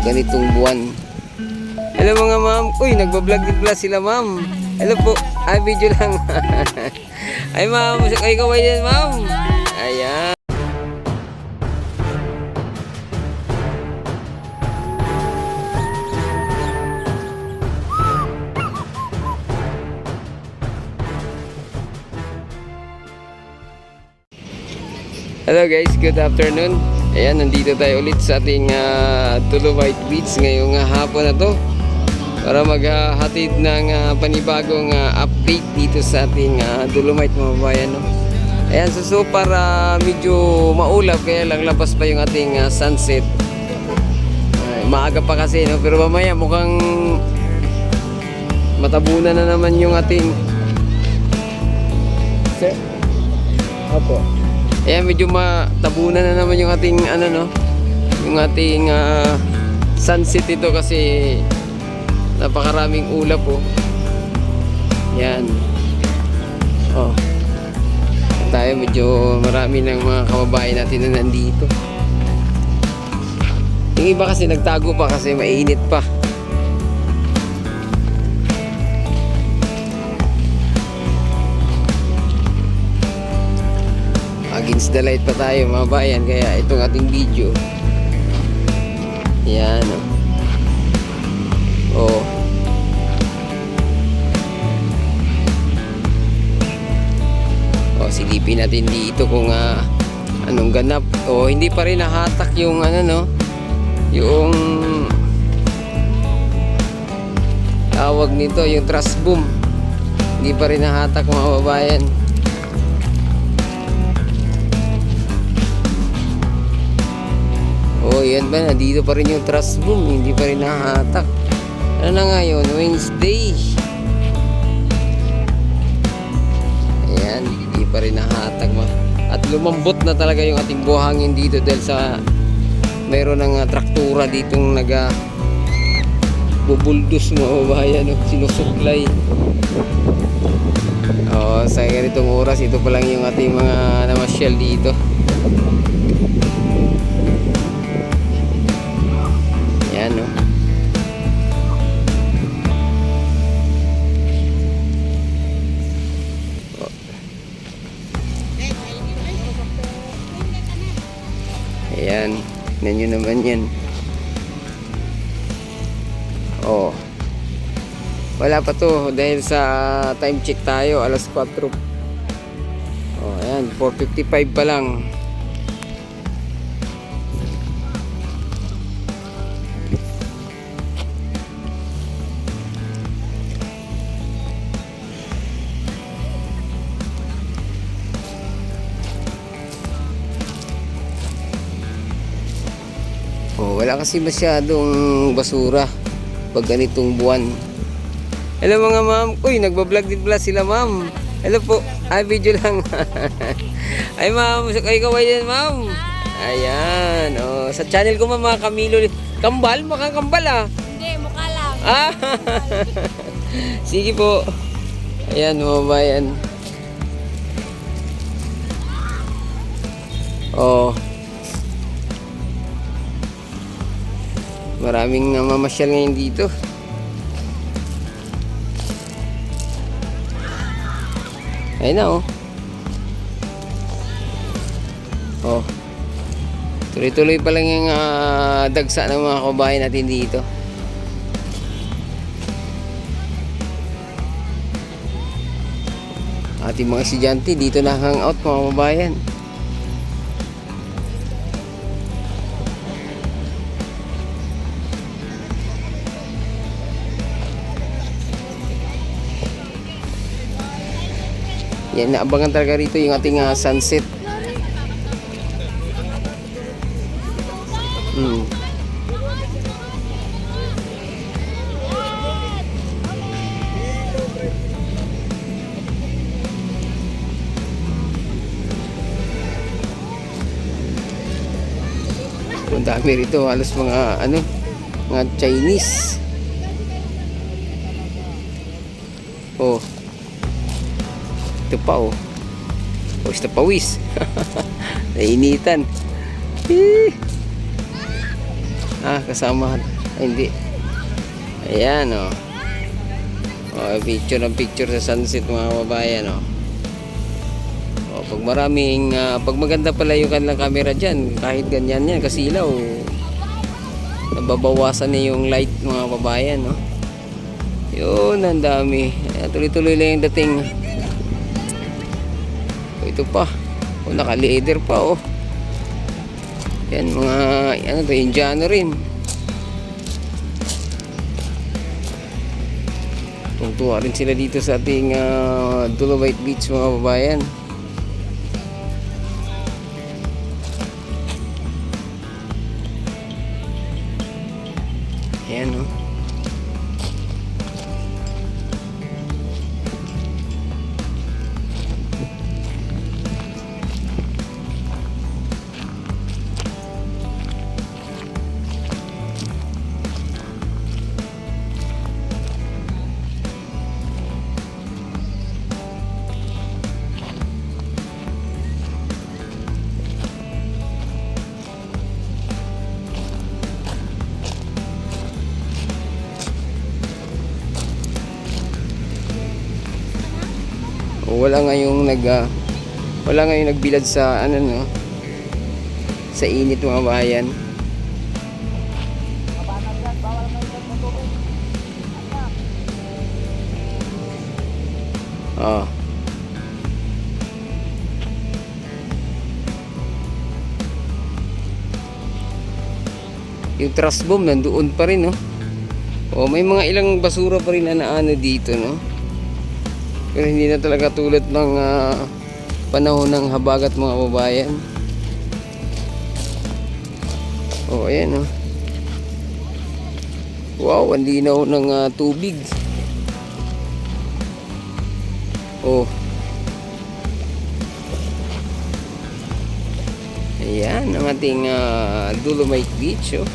ganitong buwan. Hello mga ma'am. Uy, nagbablog din pala sila ma'am. Hello po. Ay, video lang. Ay ma'am, ay kaway din ma'am. Ayan. Hello guys, good afternoon. Ayan, nandito tayo ulit sa ating Dolomite Beach ngayong hapon na to para maghatid ng panibagong update dito sa ating Dolomite mga bayan, no? Ayan, so para medyo maulap kaya lang labas pa yung ating sunset. Maaga pa kasi, no? Pero mamaya mukhang matabunan na naman yung ating sir? Opo. Ayan, medyo matabunan na naman yung ating yung ating sunset ito kasi napakaraming ulap po. Yan. Oh. Tayo medyo marami ng mga kababayan natin na nandito. Yung iba kasi nagtago pa kasi mainit pa. Against the light pa tayo mga bayan, kaya itong ating video yan oh. Oh, silipin natin dito kung anong ganap. Oh, hindi pa rin nahatak yung yung tawag nito, yung truss boom. Hindi pa rin nahatak mga babayan. Oh, yan ba? Nandito pa rin yung truss boom. Hindi pa rin nahatak. Ano na nga yun? Wednesday. Ayan. Hindi pa rin nahatak. At lumambot na talaga yung ating buhangin dito dahil sa mayroon ng traktura ditong bubuldos mo bayan, no? Sinusuklay. Oh, sa ganitong oras ito pa lang yung ating mga namasyal dito. Yan, no? Oh. Ayan, nanyo naman yan. Oh, wala pa to dahil sa time check tayo, alas 4. Oh, ayan, 4:55 pa lang. Oh, wala kasi masyadong basura pag ganitong buwan. Hello mga ma'am. Uy, nagbablog din pala sila ma'am. Hello po. Ay, video lang. Ay ma'am, ay kaway din ma'am. Ayan. Oh, sa channel ko mga Camilo. Kambal? Mukhang kambal Hindi, mukha lang. Sige po. Ayan mga bayan. Oh. Maraming mamasyal ngayon dito. Ayun na, oh. Oh. Tuloy-tuloy pa lang yung dagsa ng mga kababayan natin dito. Ating mga estudyante dito na hangout mga kababayan. Yan, naabangan talaga rito yung ating sunset. Ang dami rito, halos mga mga Chinese. Oh. Ito pa, oh. Pawis na pawis. Nainitan. Kasama. Ay, hindi. Ayan, oh. Oh, picture ng picture sa sunset mga kababayan, oh. Oh, pag maraming, pag maganda pala yung kanilang camera dyan, kahit ganyan yan, kasilaw, nababawasan na yung light mga kababayan, no? Yun, ang dami. Tuloy-tuloy lang yung dating. Oh, ito pa. Oh, naka-leader pa, oh. Yan, mga, ano to, Indiano rin. Tungtuwa rin sila dito sa ating Dolomite Beach mga kababayan. Ayan, no? Wala ngayong nagbilad sa ano, no, sa init mga bayan. Oh. Yung trash bomb nandoon pa rin, no. Oh, may mga ilang basura pa rin na naano dito, no. Pero hindi na talaga tulad ng panahon ng habagat mga kababayan. Oh, ayan, oh. Wow, ang linaw ng tubig. Oh. Ayan ang ating Dolomite Beach, oh.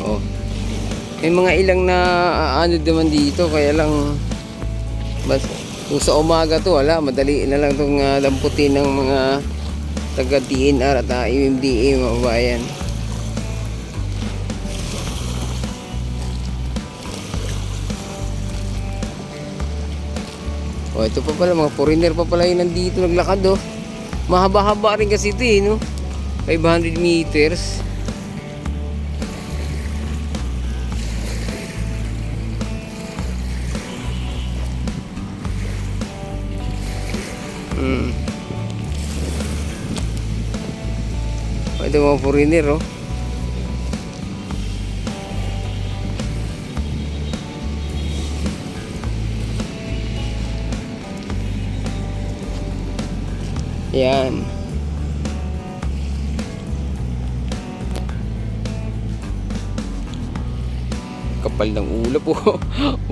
Oh. May mga ilang na ano naman dito, kaya lang kung sa umaga to wala, madali na lang itong lamputin ng mga taga DNR at MMDA mga bayan. Oh, ito pa pala, mga foreigner pa pala yung nandito naglakad, oh. Mahaba-haba rin kasi ito, no? 500 meters. Ito mga foreigner, oh. Yan. Kapal ng ulap, oh.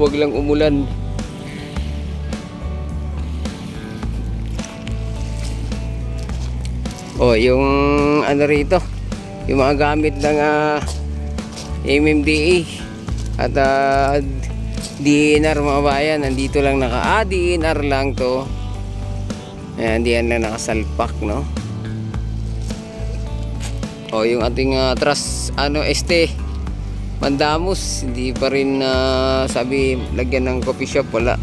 Huwag lang umulan. Oh, yung ano rito, yung mga gamit ng MMDA at DNR mga bayan, nandito lang DNR lang to. Ayan, diyan lang nakasalpak, no. Oh, yung ating Mandamus, hindi pa rin sabi lagyan ng coffee shop, wala.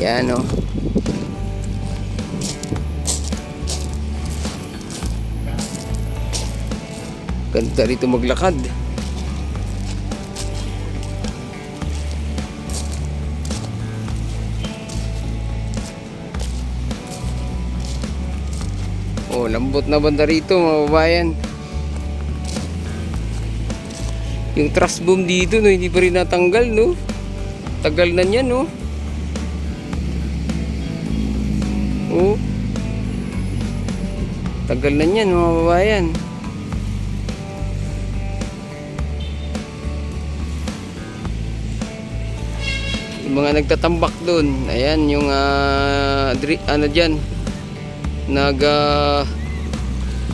Yan, oh. Ganda rito maglakad. Oh, lambot na banda rito mga kababayan. Yung trash boom dito, no, hindi pa rin natanggal, no. Tagal na niyan, no. Oh. Tagal na yan mga babayan. Yung mga nagtatambak doon, ayan yung ano dyan,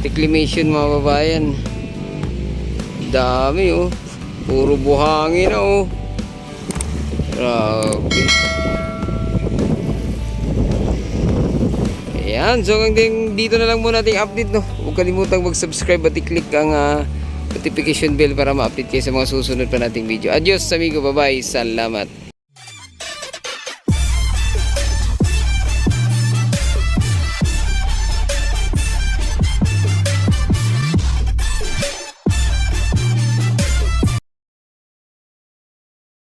declimation mga babayan. Dami oh, puro buhangin na oh. Grabe. Ayan, so hanggang dito na lang muna ating update, no. Huwag kalimutang mag-subscribe at i-click ang notification bell para ma-update kayo sa mga susunod pa nating video. Adios amigo, bye-bye, salamat.